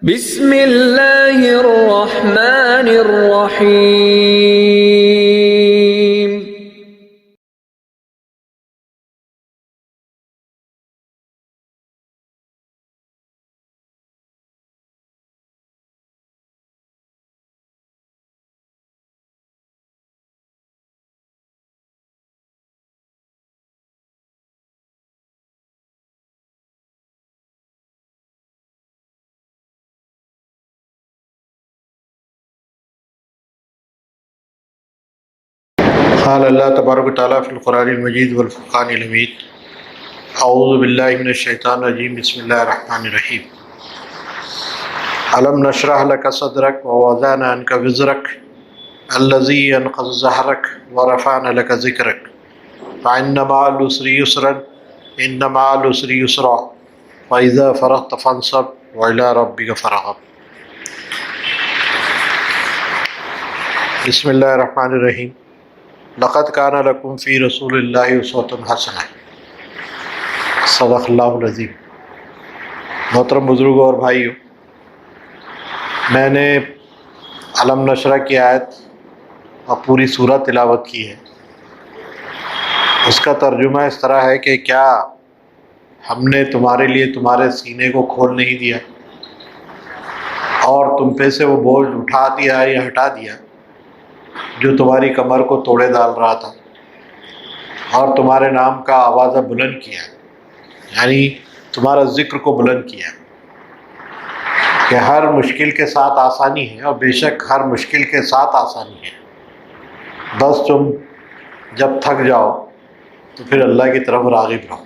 بسم اللہ الرحمن الرحیم۔ قال اللہ تبارک و تعالیٰ فی القرآن المجید والفرقان الحمید۔ اعوذ باللہ من الشیطان الرجیم، بسم اللہ الرحمن الرحیم۔ الم نشرح لک صدرک ووضعنا عنک وزرک الذی انقض ظہرک ورفعنا لک ذکرک فإن مع العسر یسرا ان مع العسر یسرا فإذا فرغت فانصب وإلی ربک فارغب۔ بسم اللہ الرحمن الرحیم۔ لقد کان لکم فی رسول اللہ اسوۃ حسنہ۔ صدق اللہ العظیم۔ محترم بزرگوں اور بھائیوں، میں نے الم نشرح کی آیت اور پوری سورہ تلاوت کی ہے۔ اس کا ترجمہ اس طرح ہے کہ کیا ہم نے تمہارے لیے تمہارے سینے کو کھول نہیں دیا اور تم پہ سے وہ بوجھ اٹھا دیا یا ہٹا دیا جو تمہاری کمر کو توڑے ڈال رہا تھا، اور تمہارے نام کا آوازہ بلند کیا، یعنی تمہارا ذکر کو بلند کیا کہ ہر مشکل کے ساتھ آسانی ہے، اور بے شک ہر مشکل کے ساتھ آسانی ہے، بس تم جب تھک جاؤ تو پھر اللہ کی طرف راغب رہو۔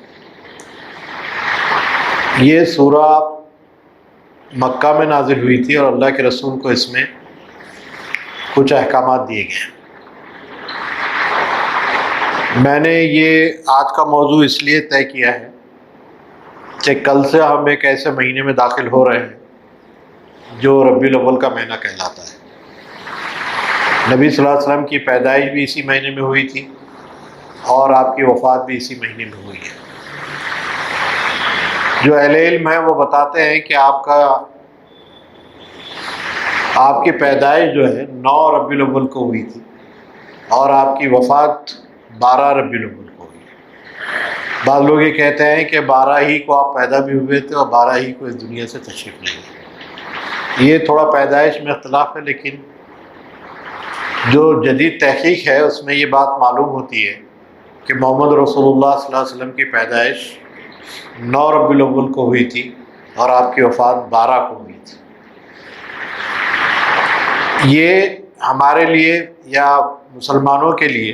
یہ سورہ مکہ میں نازل ہوئی تھی اور اللہ کے رسول کو اس میں کچھ احکامات دیے گئے۔ میں نے یہ آج کا موضوع اس لیے طے کیا ہے کہ کل سے ہم ایک ایسے مہینے میں داخل ہو رہے ہیں جو ربیع الاول کا مہینہ کہلاتا ہے۔ نبی صلی اللہ علیہ وسلم کی پیدائش بھی اسی مہینے میں ہوئی تھی اور آپ کی وفات بھی اسی مہینے میں ہوئی ہے۔ جو اہل علم ہیں وہ بتاتے ہیں کہ آپ کی پیدائش جو ہے 9 ربیع الاول کو ہوئی تھی اور آپ کی وفات 12 ربیع الاول کو ہوئی۔ بعض لوگ یہ کہتے ہیں کہ 12 ہی کو آپ پیدا بھی ہوئے تھے اور 12 ہی کو اس دنیا سے تشریف لے گئے۔ یہ تھوڑا پیدائش میں اختلاف ہے، لیکن جو جدید تحقیق ہے اس میں یہ بات معلوم ہوتی ہے کہ محمد رسول اللہ صلی اللہ علیہ وسلم کی پیدائش 9 ربیع الاول کو ہوئی تھی اور آپ کی وفات 12 کو ہوئی تھی۔ یہ ہمارے لیے یا مسلمانوں کے لیے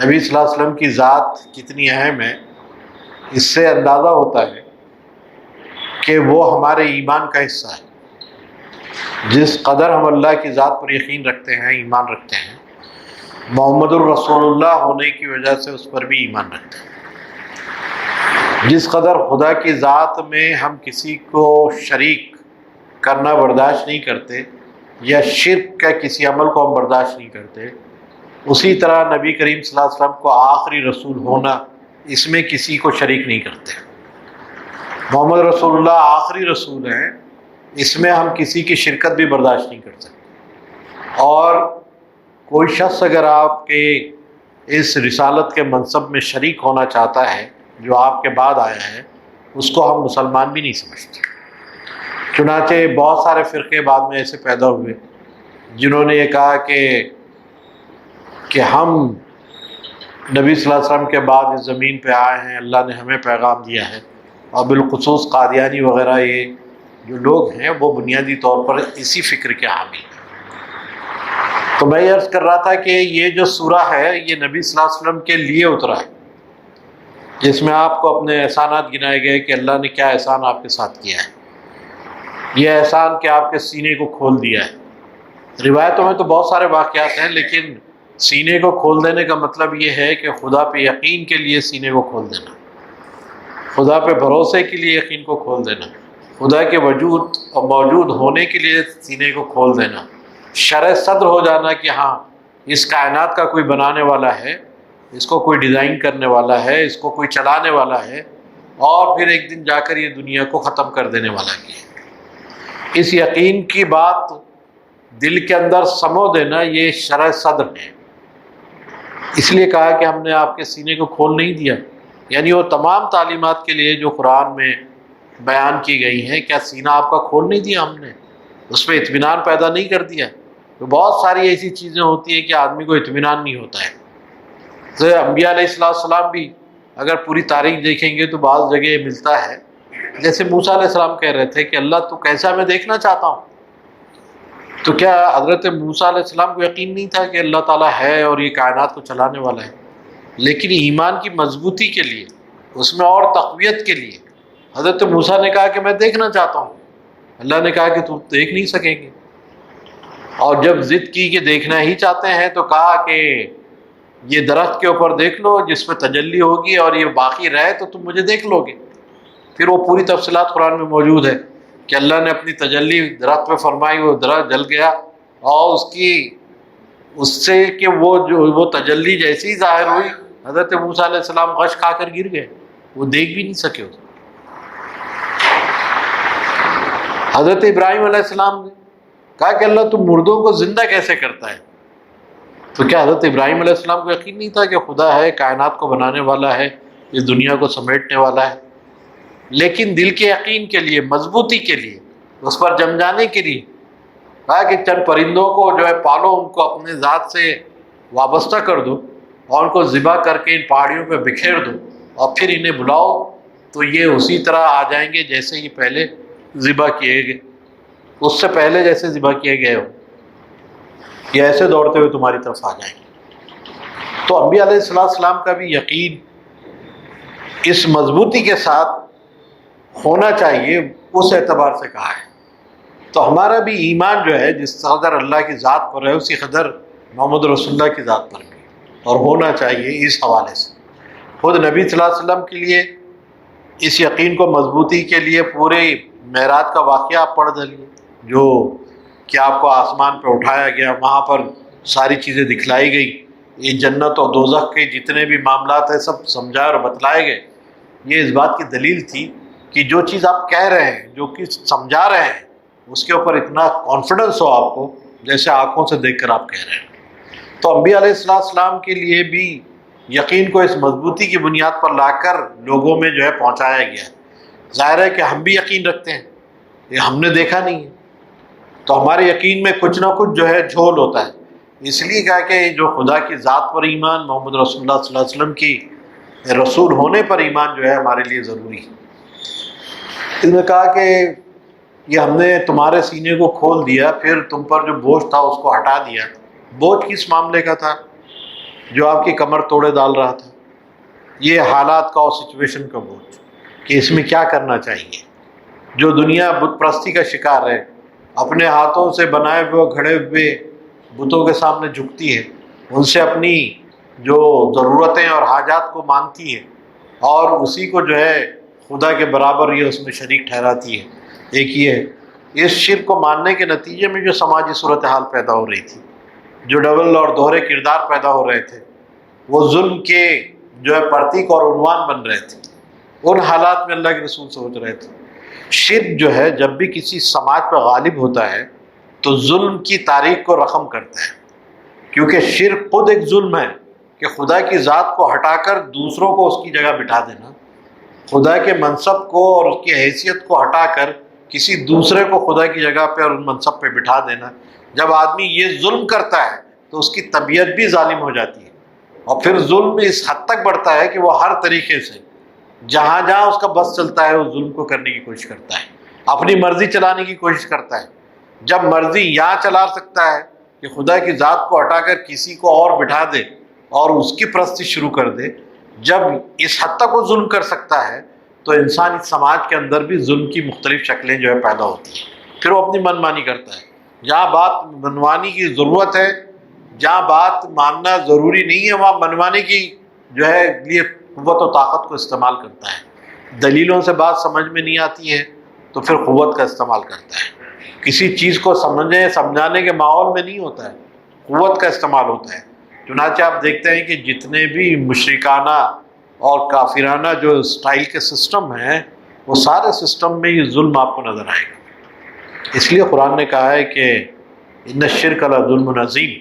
نبی صلی اللہ علیہ وسلم کی ذات کتنی اہم ہے، اس سے اندازہ ہوتا ہے کہ وہ ہمارے ایمان کا حصہ ہے۔ جس قدر ہم اللہ کی ذات پر یقین رکھتے ہیں، ایمان رکھتے ہیں، محمد الرسول اللہ ہونے کی وجہ سے اس پر بھی ایمان رکھتے ہیں۔ جس قدر خدا کی ذات میں ہم کسی کو شریک کرنا برداشت نہیں کرتے یا شرک کا کسی عمل کو ہم برداشت نہیں کرتے، اسی طرح نبی کریم صلی اللہ علیہ وسلم کو آخری رسول ہونا، اس میں کسی کو شریک نہیں کرتے۔ محمد رسول اللہ آخری رسول ہیں، اس میں ہم کسی کی شرکت بھی برداشت نہیں کر سکتے۔ اور کوئی شخص اگر آپ کے اس رسالت کے منصب میں شریک ہونا چاہتا ہے جو آپ کے بعد آیا ہے، اس کو ہم مسلمان بھی نہیں سمجھتے۔ چنانچہ بہت سارے فرقے بعد میں ایسے پیدا ہوئے جنہوں نے یہ کہا کہ ہم نبی صلی اللہ علیہ وسلم کے بعد اس زمین پہ آئے ہیں، اللہ نے ہمیں پیغام دیا ہے، اور بالخصوص قادیانی وغیرہ یہ جو لوگ ہیں وہ بنیادی طور پر اسی فکر کے حامی ہیں۔ تو میں یہ عرض کر رہا تھا کہ یہ جو سورہ ہے یہ نبی صلی اللہ علیہ وسلم کے لیے اترا ہے، جس میں آپ کو اپنے احسانات گنائے گئے کہ اللہ نے کیا احسان آپ کے ساتھ کیا ہے۔ یہ احسان کہ آپ کے سینے کو کھول دیا ہے۔ روایتوں میں تو بہت سارے واقعات ہیں، لیکن سینے کو کھول دینے کا مطلب یہ ہے کہ خدا پہ یقین کے لیے سینے کو کھول دینا، خدا پہ بھروسے کے لیے یقین کو کھول دینا، خدا کے وجود اور موجود ہونے کے لیے سینے کو کھول دینا، شرح صدر ہو جانا کہ ہاں اس کائنات کا کوئی بنانے والا ہے، اس کو کوئی ڈیزائن کرنے والا ہے، اس کو کوئی چلانے والا ہے، اور پھر ایک دن جا کر یہ دنیا کو ختم کر دینے والا بھی ہے۔ اس یقین کی بات دل کے اندر سمو دینا یہ شرح صدر ہے۔ اس لیے کہا کہ ہم نے آپ کے سینے کو کھول نہیں دیا، یعنی وہ تمام تعلیمات کے لیے جو قرآن میں بیان کی گئی ہیں، کیا سینہ آپ کا کھول نہیں دیا ہم نے؟ اس میں اطمینان پیدا نہیں کر دیا؟ تو بہت ساری ایسی چیزیں ہوتی ہیں کہ آدمی کو اطمینان نہیں ہوتا ہے۔ تو انبیاء علیہ السلام بھی اگر پوری تاریخ دیکھیں گے تو بعض جگہ ملتا ہے، جیسے موسیٰ علیہ السلام کہہ رہے تھے کہ اللہ تو کیسا میں دیکھنا چاہتا ہوں، تو کیا حضرت موسیٰ علیہ السلام کو یقین نہیں تھا کہ اللہ تعالیٰ ہے اور یہ کائنات کو چلانے والا ہے؟ لیکن ایمان کی مضبوطی کے لیے، اس میں اور تقویت کے لیے حضرت موسیٰ نے کہا کہ میں دیکھنا چاہتا ہوں۔ اللہ نے کہا کہ تم دیکھ نہیں سکیں گے، اور جب ضد کی کہ دیکھنا ہی چاہتے ہیں تو کہا کہ یہ درخت کے اوپر دیکھ لو جس میں تجلی ہوگی، اور یہ باقی رہے تو تم مجھے دیکھ لو گے۔ پھر وہ پوری تفصیلات قرآن میں موجود ہے کہ اللہ نے اپنی تجلی درخت پہ فرمائی، وہ درخت جل گیا، اور اس سے کہ وہ تجلی جیسی ہی ظاہر ہوئی، حضرت موسیٰ علیہ السلام غش کھا کر گر گئے، وہ دیکھ بھی نہیں سکے اسے۔ حضرت ابراہیم علیہ السلام نے کہا کہ اللہ تم مردوں کو زندہ کیسے کرتا ہے؟ تو کیا حضرت ابراہیم علیہ السلام کو یقین نہیں تھا کہ خدا ہے، کائنات کو بنانے والا ہے، اس دنیا کو سمیٹنے والا ہے؟ لیکن دل کے یقین کے لیے، مضبوطی کے لیے، اس پر جم جانے کے لیے کہا کہ چند پرندوں کو جو ہے پالو، ان کو اپنے ذات سے وابستہ کر دو، اور ان کو ذبح کر کے ان پہاڑیوں پہ بکھیر دو، اور پھر انہیں بلاؤ تو یہ اسی طرح آ جائیں گے جیسے یہ پہلے ذبح کیے گئے، اس سے پہلے جیسے ذبح کیے گئے ہو، یہ ایسے دوڑتے ہوئے تمہاری طرف آ جائیں گے۔ تو انبیاء علیہ السلام کا بھی یقین اس مضبوطی کے ساتھ ہونا چاہیے، اس اعتبار سے کہا ہے۔ تو ہمارا بھی ایمان جو ہے جس قدر اللہ کی ذات پر ہے، اسی قدر محمد رسول اللہ کی ذات پر بھی اور ہونا چاہیے۔ اس حوالے سے خود نبی صلی اللہ علیہ وسلم کے لیے اس یقین کو مضبوطی کے لیے پورے معراج کا واقعہ آپ پڑھ دلیے، جو کہ آپ کو آسمان پہ اٹھایا گیا، وہاں پر ساری چیزیں دکھلائی گئی، یہ جنت اور دوزخ کے جتنے بھی معاملات ہیں سب سمجھائے اور بتلائے گئے۔ یہ اس بات کی دلیل تھی کہ جو چیز آپ کہہ رہے ہیں، جو چیز سمجھا رہے ہیں، اس کے اوپر اتنا کانفیڈنس ہو آپ کو جیسے آنکھوں سے دیکھ کر آپ کہہ رہے ہیں۔ تو انبیاء علیہ السلام کے لیے بھی یقین کو اس مضبوطی کی بنیاد پر لا کر لوگوں میں جو ہے پہنچایا گیا ہے۔ ظاہر ہے کہ ہم بھی یقین رکھتے ہیں، یہ ہم نے دیکھا نہیں ہے، تو ہمارے یقین میں کچھ نہ کچھ جو ہے جھول ہوتا ہے۔ اس لیے کہا کہ جو خدا کی ذات پر ایمان، محمد رسول اللہ صلی اللہ علیہ وسلم کی رسول ہونے پر ایمان جو ہے ہمارے لیے ضروری ہے۔ اس نے کہا کہ یہ ہم نے تمہارے سینے کو کھول دیا، پھر تم پر جو بوجھ تھا اس کو ہٹا دیا۔ بوجھ کس معاملے کا تھا؟ جو آپ کی کمر توڑے ڈال رہا تھا، یہ حالات کا اور سچویشن کا بوجھ کہ اس میں کیا کرنا چاہیے۔ جو دنیا بت پرستی کا شکار ہے، اپنے ہاتھوں سے بنائے ہوئے گھڑے ہوئے بتوں کے سامنے جھکتی ہے، ان سے اپنی جو ضرورتیں اور حاجات کو مانگتی ہے، اور اسی کو جو ہے خدا کے برابر یہ اس میں شریک ٹھہراتی ہے۔ ایک یہ ہے، اس شرک کو ماننے کے نتیجے میں جو سماجی صورتحال پیدا ہو رہی تھی، جو ڈبل اور دوہرے کردار پیدا ہو رہے تھے، وہ ظلم کے جو ہے پرتیک اور عنوان بن رہے تھے۔ ان حالات میں اللہ کے رسول سوچ رہے تھے شرک جو ہے جب بھی کسی سماج پر غالب ہوتا ہے تو ظلم کی تاریخ کو رقم کرتا ہے، کیونکہ شرک خود ایک ظلم ہے کہ خدا کی ذات کو ہٹا کر دوسروں کو اس کی جگہ بٹھا دینا، خدا کے منصب کو اور اس کی حیثیت کو ہٹا کر کسی دوسرے کو خدا کی جگہ پہ اور ان منصب پہ بٹھا دینا۔ جب آدمی یہ ظلم کرتا ہے تو اس کی طبیعت بھی ظالم ہو جاتی ہے، اور پھر ظلم اس حد تک بڑھتا ہے کہ وہ ہر طریقے سے جہاں جہاں اس کا بس چلتا ہے وہ ظلم کو کرنے کی کوشش کرتا ہے، اپنی مرضی چلانے کی کوشش کرتا ہے۔ جب مرضی یہاں چلا سکتا ہے کہ خدا کی ذات کو ہٹا کر کسی کو اور بٹھا دے اور اس کی پرستی شروع کر دے، جب اس حد تک وہ ظلم کر سکتا ہے تو انسان اس سماج کے اندر بھی ظلم کی مختلف شکلیں جو ہے پیدا ہوتی ہیں۔ پھر وہ اپنی من مانی کرتا ہے۔ جہاں بات منوانی کی ضرورت ہے، جہاں بات ماننا ضروری نہیں ہے، وہاں منوانے کی جو ہے لیے قوت و طاقت کو استعمال کرتا ہے۔ دلیلوں سے بات سمجھ میں نہیں آتی ہے تو پھر قوت کا استعمال کرتا ہے۔ کسی چیز کو سمجھانے کے ماحول میں نہیں ہوتا ہے، قوت کا استعمال ہوتا ہے۔ چنانچہ آپ دیکھتے ہیں کہ جتنے بھی مشرکانہ اور کافرانہ جو اسٹائل کے سسٹم ہیں، وہ سارے سسٹم میں یہ ظلم آپ کو نظر آئے گا۔ اس لیے قرآن نے کہا ہے کہ ان الشرک لظلم عظیم،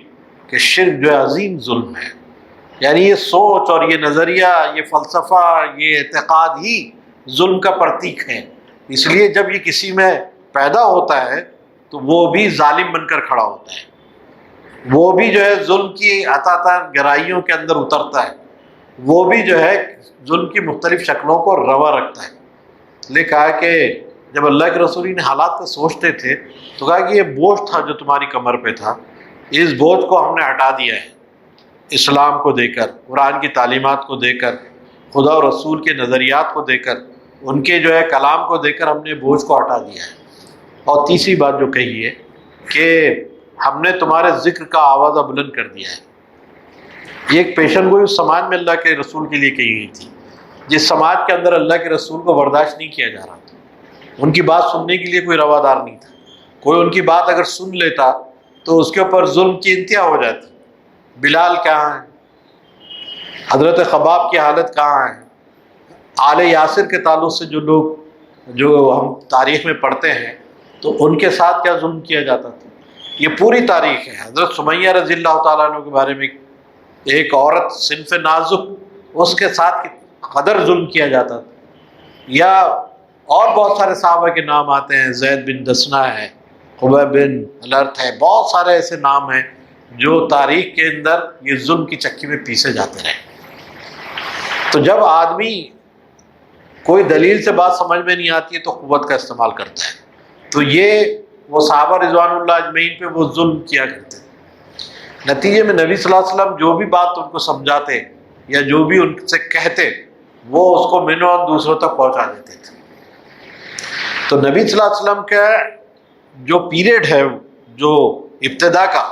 کہ شرک جو ہے عظیم ظلم ہے. یعنی یہ سوچ اور یہ نظریہ، یہ فلسفہ، یہ اعتقاد ہی ظلم کا پرتیک ہے. اس لیے جب یہ کسی میں پیدا ہوتا ہے تو وہ بھی ظالم بن کر کھڑا ہوتا ہے، وہ بھی جو ہے ظلم کی عطا گہرائیوں کے اندر اترتا ہے، وہ بھی جو ہے ظلم کی مختلف شکلوں کو روا رکھتا ہے. اس لیے کہا کہ جب اللہ کے رسول نے حالات کو سوچتے تھے تو کہا کہ یہ بوجھ تھا جو تمہاری کمر پہ تھا، اس بوجھ کو ہم نے ہٹا دیا ہے. اسلام کو دے کر، قرآن کی تعلیمات کو دے کر، خدا اور رسول کے نظریات کو دے کر، ان کے جو ہے کلام کو دے کر ہم نے بوجھ کو ہٹا دیا ہے. اور تیسری بات جو کہی ہے کہ ہم نے تمہارے ذکر کا آوازہ بلند کر دیا ہے. یہ ایک پیشن گوئی اس سماج میں اللہ کے رسول کے لیے کہی گئی تھی، جس سماج کے اندر اللہ کے رسول کو برداشت نہیں کیا جا رہا تھا. ان کی بات سننے کے لیے کوئی روادار نہیں تھا. کوئی ان کی بات اگر سن لیتا تو اس کے اوپر ظلم کی انتہا ہو جاتی. بلال کہاں ہیں؟ حضرت خباب کی حالت کہاں ہے؟ آل یاسر کے تعلق سے جو لوگ جو ہم تاریخ میں پڑھتے ہیں تو ان کے ساتھ کیا ظلم کیا جاتا تھا، یہ پوری تاریخ ہے. حضرت سمیہ رضی اللہ تعالیٰ عنہ کے بارے میں ایک عورت صنف نازک، اس کے ساتھ قدر ظلم کیا جاتا تھا. یا اور بہت سارے صحابہ کے نام آتے ہیں، زید بن دسنہ ہے، خبیب بن الارت ہے، بہت سارے ایسے نام ہیں جو تاریخ کے اندر یہ ظلم کی چکی میں پیسے جاتے رہے. تو جب آدمی کوئی دلیل سے بات سمجھ میں نہیں آتی ہے تو قوت کا استعمال کرتا ہے. تو یہ وہ صحابہ رضوان اللہ اجمعین پہ وہ ظلم کیا کرتے. نتیجے میں نبی صلی اللہ علیہ وسلم جو بھی بات ان کو سمجھاتے یا جو بھی ان سے کہتے وہ اس کو منوان دوسروں تک پہنچا دیتے تھے. تو نبی صلی اللہ علیہ وسلم کا جو پیریڈ ہے، جو ابتدا کا،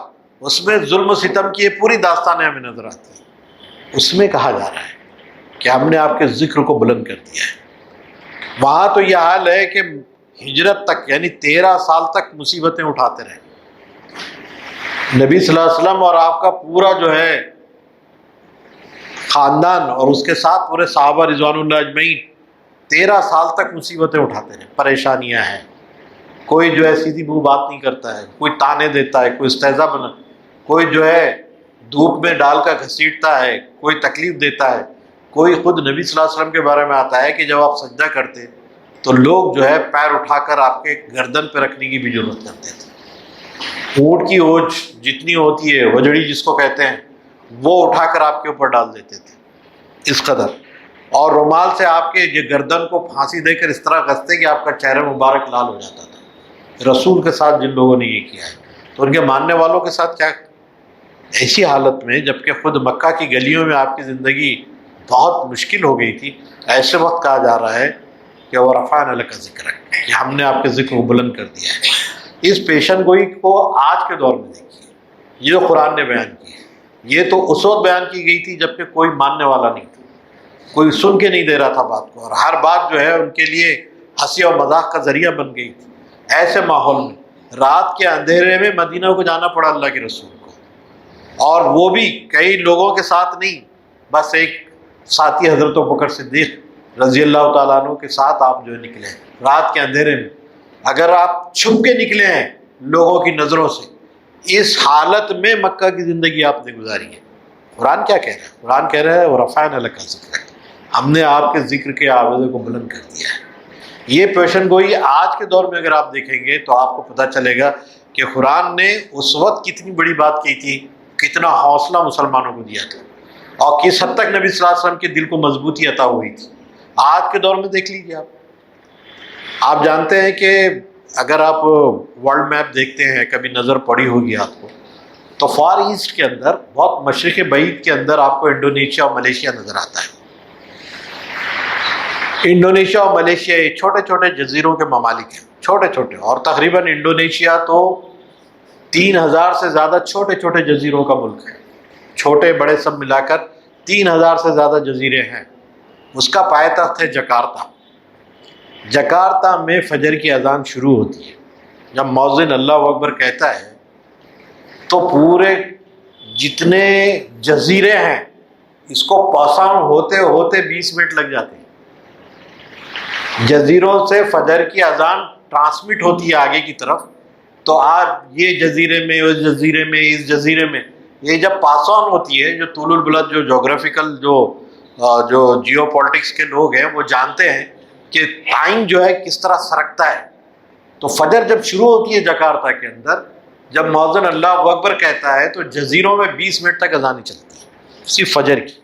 اس میں ظلم و ستم کی یہ پوری داستانیں ہمیں نظر آتی ہیں. اس میں کہا جا رہا ہے کہ ہم نے آپ کے ذکر کو بلند کر دیا ہے. وہاں تو یہ حال ہے کہ ہجرت تک یعنی 13 سال تک مصیبتیں اٹھاتے رہے نبی صلی اللہ علیہ وسلم، اور آپ کا پورا جو ہے خاندان اور اس کے ساتھ پورے صحابہ رضوان اللہ اجمعین 13 سال تک مصیبتیں اٹھاتے رہے. پریشانیاں ہیں، کوئی جو ہے سیدھی منہ بات نہیں کرتا ہے، کوئی تانے دیتا ہے، کوئی استہزاء بنا، کوئی جو ہے دھوپ میں ڈال کر گھسیٹتا ہے، کوئی تکلیف دیتا ہے. کوئی خود نبی صلی اللہ علیہ وسلم کے بارے میں آتا ہے کہ جب آپ سجدہ کرتے تو لوگ جو ہے پیر اٹھا کر آپ کے گردن پہ رکھنے کی بھی ضرورت کرتے تھے. اونٹ کی اوج جتنی ہوتی ہے، وجڑی جس کو کہتے ہیں، وہ اٹھا کر آپ کے اوپر ڈال دیتے تھے اس قدر، اور رومال سے آپ کے یہ گردن کو پھانسی دے کر اس طرح گھستے کہ آپ کا چہرہ مبارک لال ہو جاتا تھا. رسول کے ساتھ جن لوگوں نے یہ کیا ہے تو ان کے ماننے والوں کے ساتھ کیا. ایسی حالت میں جبکہ خود مکہ کی گلیوں میں آپ کی زندگی بہت مشکل ہو گئی تھی، ایسے وقت کہا جا رہا ہے کہ وہ رفعنا لک ذکرک، کہ ہم نے آپ کے ذکر کو بلند کر دیا ہے. اس پیشن گوئی کو آج کے دور میں دیکھیے، یہ جو قرآن نے بیان کی ہے یہ تو اس وقت بیان کی گئی تھی جبکہ کوئی ماننے والا نہیں تھا، کوئی سن کے نہیں دے رہا تھا بات کو، اور ہر بات جو ہے ان کے لیے ہنسی اور مذاق کا ذریعہ بن گئی تھی. ایسے ماحول میں رات کے اندھیرے میں مدینہ کو جانا پڑا اللہ کے رسول کو، اور وہ بھی کئی لوگوں کے ساتھ نہیں، بس ایک ساتھی حضرت بکر صدیق رضی اللہ تعالیٰ عنہ کے ساتھ آپ جو نکلے رات کے اندھیرے میں. اگر آپ چھپ کے نکلے ہیں لوگوں کی نظروں سے، اس حالت میں مکہ کی زندگی آپ نے گزاری ہے. قرآن کیا کہہ رہا ہے؟ قرآن کہہ رہا ہے وَرَفَعْنَا لَكَ ذِكْرَكَ، ہم نے آپ کے ذکر کے آوازے کو بلند کر دیا ہے. یہ پیشن گوئی آج کے دور میں اگر آپ دیکھیں گے تو آپ کو پتہ چلے گا کہ قرآن نے اس وقت کتنی بڑی بات کی تھی، کتنا حوصلہ مسلمانوں کو دیا تھا، اور کس حد تک نبی صلی اللہ علیہ وسلم کے دل کو مضبوطی عطا ہوئی تھی. آج کے دور میں دیکھ لیجیے آپ جانتے ہیں کہ اگر آپ ورلڈ میپ دیکھتے ہیں، کبھی نظر پڑی ہوگی آپ کو، تو فار ایسٹ کے اندر بہت مشرق بعید کے اندر آپ کو انڈونیشیا اور ملیشیا نظر آتا ہے. انڈونیشیا اور ملیشیا یہ چھوٹے چھوٹے جزیروں کے ممالک ہیں، چھوٹے چھوٹے، اور تقریباً انڈونیشیا تو 3000 سے زیادہ چھوٹے چھوٹے جزیروں کا ملک ہے. چھوٹے بڑے سب ملا کر 3000 سے زیادہ جزیرے ہیں. اس کا پائے تخت ہے جکارتا. جکارتا میں فجر کی اذان شروع ہوتی ہے. جب مؤذن اللہ اکبر کہتا ہے تو پورے جتنے جزیرے ہیں اس کو پاساں ہوتے ہوتے 20 منٹ لگ جاتے ہیں. جزیروں سے فجر کی اذان ٹرانسمٹ ہوتی ہے آگے کی طرف، تو آپ یہ جزیرے میں، اس جزیرے میں، اس جزیرے میں، یہ جب پاس آن ہوتی ہے، جو طول البلد جو جغرافیکل جو جیو پالیٹکس کے لوگ ہیں وہ جانتے ہیں کہ ٹائم جو ہے کس طرح سرکتا ہے. تو فجر جب شروع ہوتی ہے جکارتا کے اندر، جب مؤذن اللہ اکبر کہتا ہے تو جزیروں میں 20 منٹ تک اذانیں چلتی ہیں صرف فجر کی.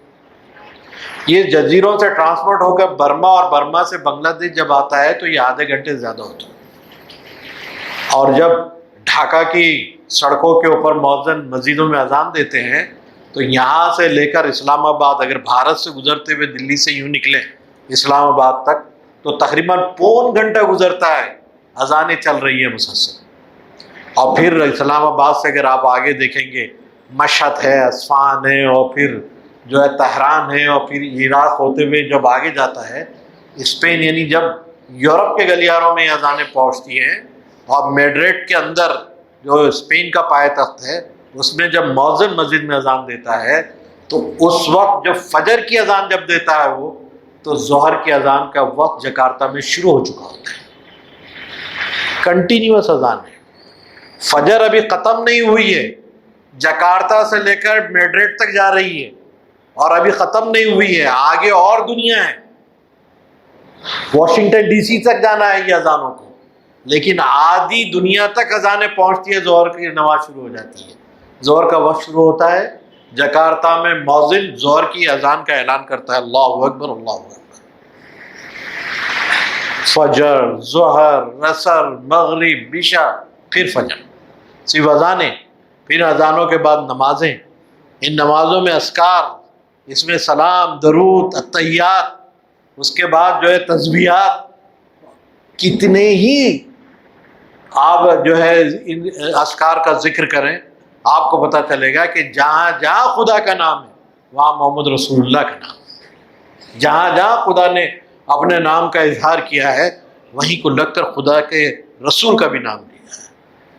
یہ جزیروں سے ٹرانسپورٹ ہو کر برما، اور برما سے بنگلہ دیش جب آتا ہے تو یہ آدھے گھنٹے سے زیادہ ہوتا ہے. اور جب ڈھاکہ کی سڑکوں کے اوپر مؤذن مسجدوں میں اذان دیتے ہیں تو یہاں سے لے کر اسلام آباد، اگر بھارت سے گزرتے ہوئے دلی سے یوں نکلیں اسلام آباد تک، تو تقریباً پون گھنٹہ گزرتا ہے، اذانیں چل رہی ہیں مسلسل. اور پھر اسلام آباد سے اگر آپ آگے دیکھیں گے، مشہد ہے، اصفہان ہے، اور پھر جو ہے تہران ہے، اور پھر عراق ہوتے ہوئے جب آگے جاتا ہے اسپین، یعنی جب یورپ کے گلیاروں میں اذانیں پہنچتی ہیں. اور میڈرڈ کے اندر جو اسپین کا پائے تخت ہے، اس میں جب مؤذن مسجد میں اذان دیتا ہے تو اس وقت جب فجر کی اذان جب دیتا ہے وہ، تو ظہر کی اذان کا وقت جکارتا میں شروع ہو چکا ہوتا ہے. کنٹینیوس اذان ہے. فجر ابھی ختم نہیں ہوئی ہے، جکارتا سے لے کر میڈرڈ تک جا رہی ہے، اور ابھی ختم نہیں ہوئی ہے، آگے اور دنیا ہے. واشنگٹن ڈی سی تک جانا ہے یہ اذانوں کو، لیکن آدھی دنیا تک اذانیں پہنچتی ہے. ظہر کی نماز شروع ہو جاتی ہے، ظہر کا وقت شروع ہوتا ہے. جکارتا میں مؤذن ظہر کی اذان کا اعلان کرتا ہے، اللہ اکبر، اللہ اکبر. فجر، ظہر، عصر، مغرب، عشاء، پھر فجر، صرف اذانیں. پھر اذانوں کے بعد نمازیں. ان نمازوں میں اذکار، اس میں سلام، درود، التحیات، اس کے بعد جو ہے تسبیحات. کتنے ہی آپ جو ہے ان اذکار کا ذکر کریں، آپ کو پتہ چلے گا کہ جہاں جہاں خدا کا نام ہے وہاں محمد رسول اللہ کا نام ہے. جہاں جہاں خدا نے اپنے نام کا اظہار کیا ہے وہیں کو لگ کر خدا کے رسول کا بھی نام لیا ہے.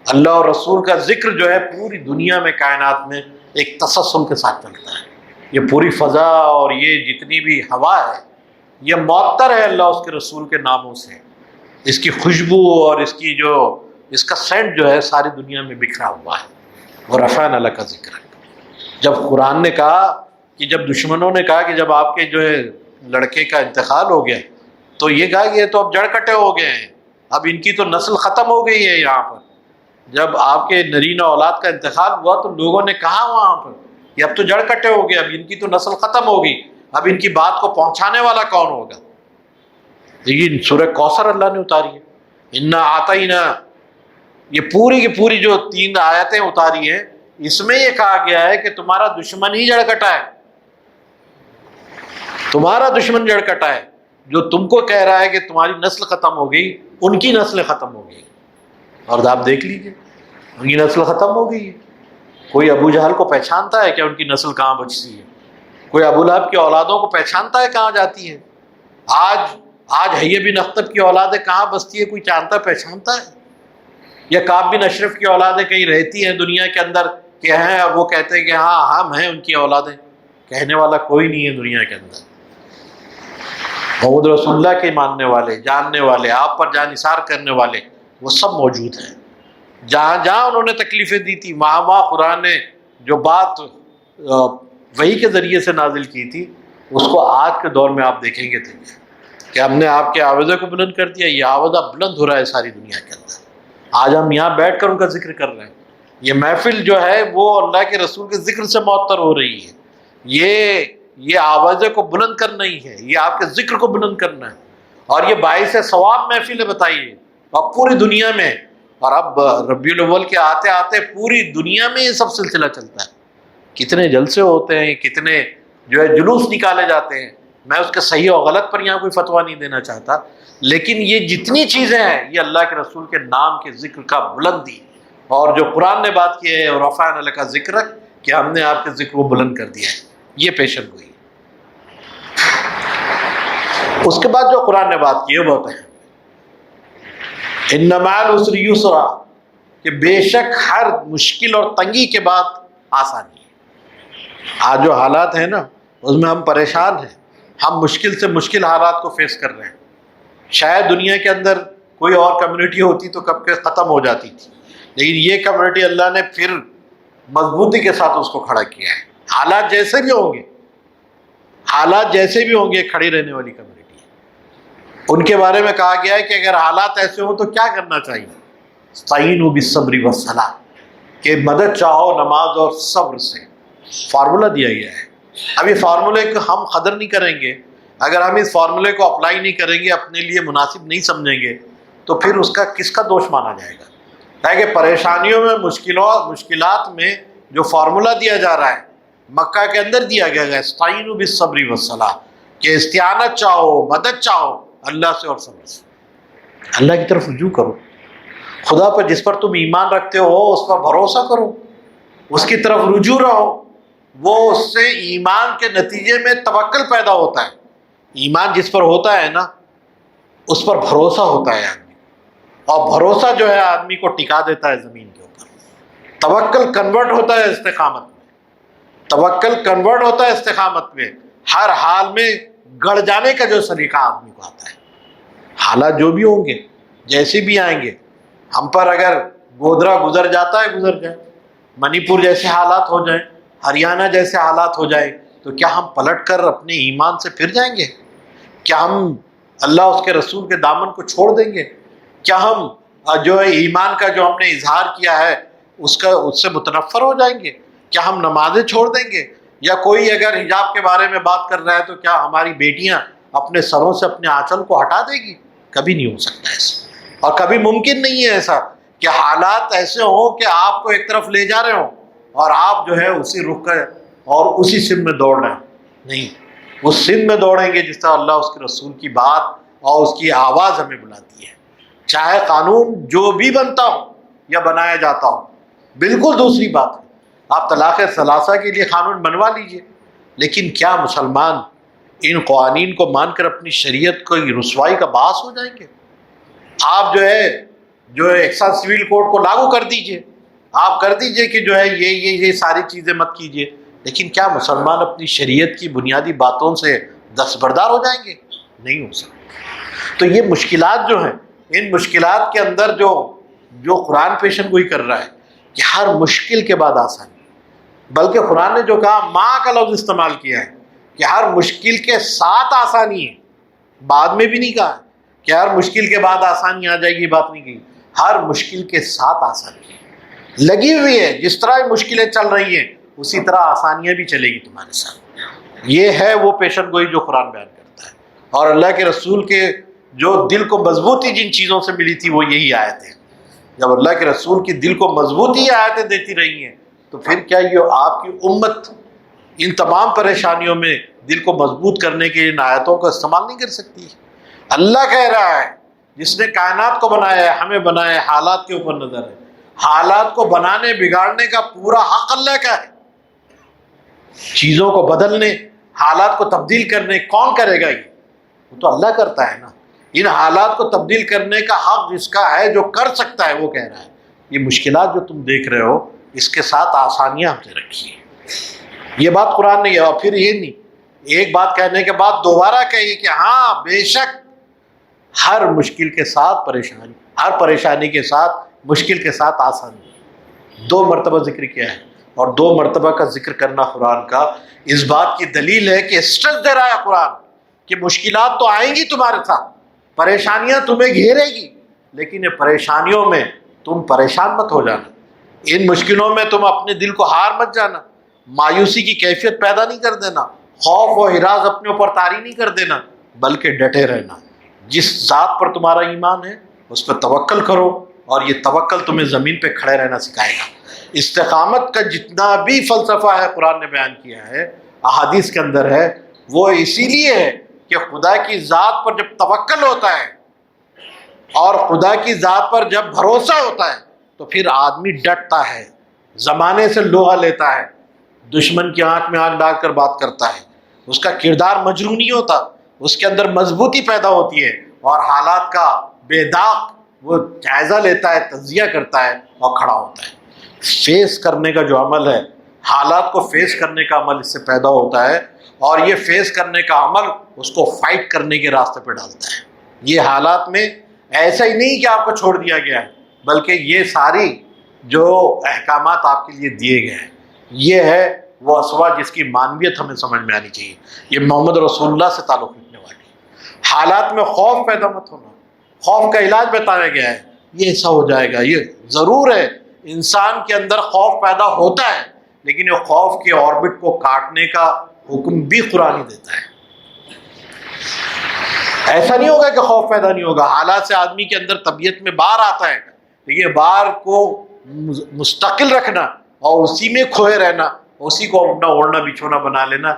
اللہ اور رسول کا ذکر جو ہے پوری دنیا میں، کائنات میں ایک تسلسل کے ساتھ چلتا ہے. یہ پوری فضا اور یہ جتنی بھی ہوا ہے یہ معطر ہے اللہ اس کے رسول کے ناموں سے. اس کی خوشبو اور اس کا سینٹ جو ہے ساری دنیا میں بکھرا ہوا ہے. اور رفعنا لک ذکر. جب قرآن نے کہا کہ جب دشمنوں نے کہا کہ جب آپ کے جو ہے لڑکے کا انتقال ہو گیا تو یہ کہا کہ یہ تو اب جڑ کٹے ہو گئے ہیں، اب ان کی تو نسل ختم ہو گئی ہے. یہاں پر جب آپ کے نرینہ اولاد کا انتقال ہوا تو لوگوں نے کہا وہاں پر کہ اب تو جڑ کٹے ہو گئے، اب ان کی تو نسل ختم ہو گئی، اب ان کی بات کو پہنچانے والا کون ہوگا. لیکن سورہ کوثر اللہ نے اتاری ہے، انا اعطینا، یہ پوری کی پوری جو 3 آیتیں اتاری ہیں، اس میں یہ کہا گیا ہے کہ تمہارا دشمن ہی جڑ کٹا ہے. تمہارا دشمن جڑ کٹا ہے، جو تم کو کہہ رہا ہے کہ تمہاری نسل ختم ہو گئی، ان کی نسلیں ختم ہو گئی. اور آپ دیکھ لیجئے ان کی نسل ختم ہو گئی ہے. کوئی ابو جہل کو پہچانتا ہے کہ ان کی نسل کہاں بچتی ہے؟ کوئی ابو لہب کی اولادوں کو پہچانتا ہے کہاں جاتی ہے؟ آج حی بن اخطب کی اولادیں کہاں بستی ہے؟ کوئی جانتا پہچانتا ہے؟ یا کعب بن اشرف کی اولادیں کہیں رہتی ہیں دنیا کے اندر کہ ہیں، اور وہ کہتے ہیں کہ ہاں ہم ہیں ان کی اولادیں؟ کہنے والا کوئی نہیں ہے دنیا کے اندر. محمد رسول اللہ کے ماننے والے، جاننے والے، آپ پر جان نثار کرنے والے، وہ سب موجود ہیں. جہاں جہاں انہوں نے تکلیفیں دی تھی، وہاں وہاں قرآن نے جو بات وحی کے ذریعے سے نازل کی تھی، اس کو آج کے دور میں آپ دیکھیں گے کہ ہم نے آپ کے آوازے کو بلند کر دیا. یہ آوازہ بلند ہو رہا ہے ساری دنیا کے اندر. آج ہم یہاں بیٹھ کر ان کا ذکر کر رہے ہیں. یہ محفل جو ہے وہ اللہ کے رسول کے ذکر سے معطر ہو رہی ہے. یہ آوازے کو بلند کرنا ہی ہے، یہ آپ کے ذکر کو بلند کرنا ہے. اور یہ باعث ثواب محفل ہے، بتائیے، اب پوری دنیا میں. اور اب ربیع الاول کے آتے آتے پوری دنیا میں یہ سب سلسلہ چلتا ہے. کتنے جلسے ہوتے ہیں، کتنے جو ہے جلوس نکالے جاتے ہیں. میں اس کے صحیح اور غلط پر یہاں کوئی فتویٰ نہیں دینا چاہتا، لیکن یہ جتنی چیزیں ہیں یہ اللہ کے رسول کے نام کے ذکر کا بلندی، اور جو قرآن نے بات کی ہے اور رفعنا لک ذکر، کہ ہم نے آپ کے ذکر کو بلند کر دیا ہے، یہ پیشن گوئی. اس کے بعد جو قرآن نے بات کی ہے وہ ہے ان مع العسر یسرا، کہ بے شک ہر مشکل اور تنگی کے بعد آسانی ہے. آج جو حالات ہیں نا اس میں ہم پریشان ہیں، ہم مشکل سے مشکل حالات کو فیس کر رہے ہیں. شاید دنیا کے اندر کوئی اور کمیونٹی ہوتی تو کب کے ختم ہو جاتی تھی، لیکن یہ کمیونٹی اللہ نے پھر مضبوطی کے ساتھ اس کو کھڑا کیا ہے۔ حالات جیسے بھی ہوں گے، حالات جیسے بھی ہوں گے، کھڑی رہنے والی کمیونٹی ہے۔ ان کے بارے میں کہا گیا ہے کہ اگر حالات ایسے ہوں تو کیا کرنا چاہیے؟ استعینوا بالصبر والصلاۃ، کہ مدد چاہو نماز اور صبر سے۔ فارمولہ دیا گیا ہے۔ اب یہ فارمولے کو ہم قدر نہیں کریں گے، اگر ہم اس فارمولے کو اپلائی نہیں کریں گے، اپنے لیے مناسب نہیں سمجھیں گے، تو پھر اس کا کس کا دوش مانا جائے گا؟ ہے کہ پریشانیوں میں، مشکلات میں جو فارمولہ دیا جا رہا ہے، مکہ کے اندر دیا گیا ہے، استعینوا بالصبر والصلاۃ، کہ استعانت چاہو، مدد چاہو اللہ سے اور صبر سے۔ اللہ کی طرف رجوع کرو، خدا پر جس پر تم ایمان رکھتے ہو اس پر بھروسہ کرو، اس کی طرف رجوع رہو۔ وہ اس سے ایمان کے نتیجے میں توکل پیدا ہوتا ہے۔ ایمان جس پر ہوتا ہے نا، اس پر بھروسہ ہوتا ہے آدمی، اور بھروسہ جو ہے آدمی کو ٹکا دیتا ہے زمین کے اوپر۔ توکل کنورٹ ہوتا ہے استقامت میں، توکل کنورٹ ہوتا ہے استقامت میں، ہر حال میں گڑ جانے کا جو سلیقہ آدمی کو آتا ہے۔ حالات جو بھی ہوں گے، جیسے بھی آئیں گے، ہم پر اگر گودرا گزر جاتا ہے گزر جائے، منی پور جیسے حالات ہو جائیں، ہریانہ جیسے حالات ہو جائیں، تو کیا ہم پلٹ کر اپنے ایمان سے پھر جائیں گے؟ کیا ہم اللہ اس کے رسول کے دامن کو چھوڑ دیں گے؟ کیا ہم جو ہے ایمان کا جو ہم نے اظہار کیا ہے اس سے متنفر ہو جائیں گے؟ کیا ہم نمازیں چھوڑ دیں گے؟ یا کوئی اگر حجاب کے بارے میں بات کر رہا ہے تو کیا ہماری بیٹیاں اپنے سروں سے اپنے آنچل کو ہٹا دے گی؟ کبھی نہیں ہو سکتا ایسا، اور کبھی ممکن نہیں ہے ایسا کہ حالات ایسے ہوں کہ آپ کو ایک طرف لے جا رہے ہوں اور آپ جو ہے اسی رخ کا اور اسی سمت میں دوڑ رہے ہیں۔ نہیں، اس سمت میں دوڑیں گے جس طرح اللہ اس کے رسول کی بات اور اس کی آواز ہمیں بلاتی ہے، چاہے قانون جو بھی بنتا ہو یا بنایا جاتا ہو۔ بالکل دوسری بات ہے، آپ طلاق ثلاثہ کے لیے قانون بنوا لیجئے، لیکن کیا مسلمان ان قوانین کو مان کر اپنی شریعت کو رسوائی کا باعث ہو جائیں گے؟ آپ جو ہے ایکسا سول کوڈ کو لاگو کر دیجئے، آپ کر دیجئے کہ جو ہے یہ ساری چیزیں مت کیجئے، لیکن کیا مسلمان اپنی شریعت کی بنیادی باتوں سے دستبردار ہو جائیں گے؟ نہیں ہو سکتا۔ تو یہ مشکلات جو ہیں، ان مشکلات کے اندر جو قرآن پیشن گوئی کر رہا ہے کہ ہر مشکل کے بعد آسانی، بلکہ قرآن نے جو کہا ماں کا لفظ استعمال کیا ہے کہ ہر مشکل کے ساتھ آسانی ہے، بعد میں بھی نہیں کہا کہ ہر مشکل کے بعد آسانی آ جائے گی، بات نہیں کہی، ہر مشکل کے ساتھ آسانی ہے، لگی ہوئی ہے۔ جس طرح مشکلیں چل رہی ہیں اسی طرح آسانیاں بھی چلے گی تمہارے ساتھ۔ یہ ہے وہ پیشن گوئی جو قرآن بیان کرتا ہے، اور اللہ کے رسول کے جو دل کو مضبوطی جن چیزوں سے ملی تھی وہ یہی آیتیں۔ جب اللہ کے رسول کی دل کو مضبوطی آیتیں دیتی رہی ہیں تو پھر کیا یہ آپ کی امت ان تمام پریشانیوں میں دل کو مضبوط کرنے کے ان آیتوں کا استعمال نہیں کر سکتی؟ اللہ کہہ رہا ہے جس نے کائنات کو بنایا ہے، ہمیں بنایا ہے، حالات کے اوپر نظر ہے، حالات کو بنانے بگاڑنے کا پورا حق اللہ کا ہے۔ چیزوں کو بدلنے، حالات کو تبدیل کرنے کون کرے گا؟ یہ وہ تو اللہ کرتا ہے نا۔ ان حالات کو تبدیل کرنے کا حق جس کا ہے، جو کر سکتا ہے، وہ کہہ رہا ہے یہ مشکلات جو تم دیکھ رہے ہو اس کے ساتھ آسانیاں ہم نے رکھی ہیں۔ یہ بات قرآن نے کہا، اور پھر یہ نہیں، ایک بات کہنے کے بعد دوبارہ کہیے کہ ہاں بے شک ہر مشکل کے ساتھ پریشانی، ہر پریشانی کے ساتھ مشکل کے ساتھ آسانی۔ 2 مرتبہ ذکر کیا ہے، اور 2 مرتبہ کا ذکر کرنا قرآن کا اس بات کی دلیل ہے کہ اسٹریس دے رہا ہے قرآن کہ مشکلات تو آئیں گی تمہارے ساتھ، پریشانیاں تمہیں گھیرے گی، لیکن یہ پریشانیوں میں تم پریشان مت ہو جانا، ان مشکلوں میں تم اپنے دل کو ہار مت جانا، مایوسی کی کیفیت پیدا نہیں کر دینا، خوف و ہراس اپنے اوپر طاری نہیں کر دینا، بلکہ ڈٹے رہنا۔ جس ذات پر تمہارا ایمان ہے اس پر توکل کرو، اور یہ توکل تمہیں زمین پہ کھڑے رہنا سکھائے گا۔ استقامت کا جتنا بھی فلسفہ ہے قرآن نے بیان کیا ہے، احادیث کے اندر ہے، وہ اسی لیے ہے کہ خدا کی ذات پر جب توکل ہوتا ہے اور خدا کی ذات پر جب بھروسہ ہوتا ہے تو پھر آدمی ڈٹتا ہے، زمانے سے لوہا لیتا ہے، دشمن کی آنکھ میں آنکھ ڈال کر بات کرتا ہے، اس کا کردار مجروح نہیں ہوتا، اس کے اندر مضبوطی پیدا ہوتی ہے، اور حالات کا بے داغ وہ جائزہ لیتا ہے، تجزیہ کرتا ہے اور کھڑا ہوتا ہے۔ فیس کرنے کا جو عمل ہے، حالات کو فیس کرنے کا عمل اس سے پیدا ہوتا ہے، اور یہ فیس کرنے کا عمل اس کو فائٹ کرنے کے راستے پہ ڈالتا ہے۔ یہ حالات میں ایسا ہی نہیں کہ آپ کو چھوڑ دیا گیا ہے، بلکہ یہ ساری جو احکامات آپ کے لیے دیے گئے ہیں، یہ ہے وہ اسوا جس کی معنویت ہمیں سمجھ میں آنی چاہیے۔ یہ محمد رسول اللہ سے تعلق رکھنے والی حالات میں خوف پیدا مت ہونا، خوف کا علاج بتایا گیا ہے، یہ ایسا ہو جائے گا۔ یہ ضرور ہے انسان کے اندر خوف پیدا ہوتا ہے، لیکن یہ خوف کے آربٹ کو کاٹنے کا حکم بھی قرآن ہی دیتا ہے۔ ایسا نہیں ہوگا کہ خوف پیدا نہیں ہوگا، حالات سے آدمی کے اندر طبیعت میں بار آتا ہے، لیکن بار کو مستقل رکھنا اور اسی میں کھوئے رہنا، اسی کو اپنا اوڑھنا بچھونا بنا لینا،